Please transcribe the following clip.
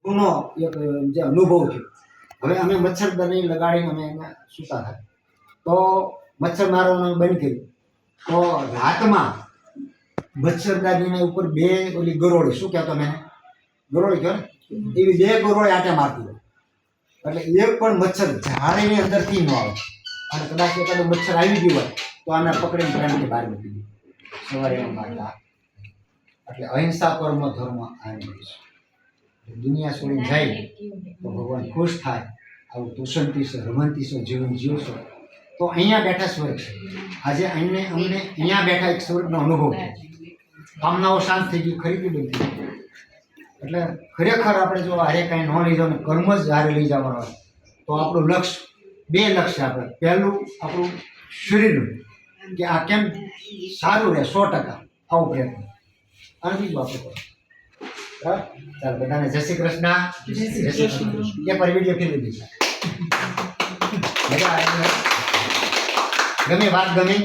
જૂનો એક જે અનુભવ થયો. હવે અમે મચ્છરદાની લગાડીને અમે એમાં સૂતા હતા, તો મચ્છર મારવાનું બંધ કર્યું, તો રાતમાં મચ્છરદાનીના ઉપર બે ઓલી ગરોળી, શું કહેતો મેં ગરોળી કહો ને, એવી બે ગરોળી આટે મારતી હોય, એટલે એક પણ મચ્છર ઝાડીની અંદરથી ન આવે. અને કદાચ એકાદું મચ્છર આવી ગયું હોય તો આને પકડીને પ્રેમથી બહાર મૂકી દે. સવારે એમ મારતા. એટલે અહિંસા પરમો ધર્મ આવી છે. દુનિયા છોડીને જાય તો ભગવાન ખુશ થાય. આવું તુષંતી છે, રમંતી છે જીવન જીવશો તો અહીંયા બેઠા સ્વર્ગ છે. આજે અમને અહીંયા બેઠા એક સ્વર્ગનો અનુભવ થાય. કામનાઓ શાંત થઈ ગઈ, ખરીદી બંધ થઈ ગઈ. એટલે ખરેખર આપણે જો હારે કાંઈ ન લઈ જવાનું, કર્મ જ હારે લઈ જવાનું હોય તો આપણું લક્ષ્ય, બે લક્ષ્ય આપણે. પહેલું આપણું શરીરનું, કે આ કેમ સારું રહે 100%, આવો પ્રયત્ન. અને બીજું આપણે કરો. બરાબર? ચાલો બધાને જય શ્રી કૃષ્ણ. જય શ્રી કૃષ્ણ. એક વાર વિડીયો ફેરવી દીધા. ગમે વાત ગમી.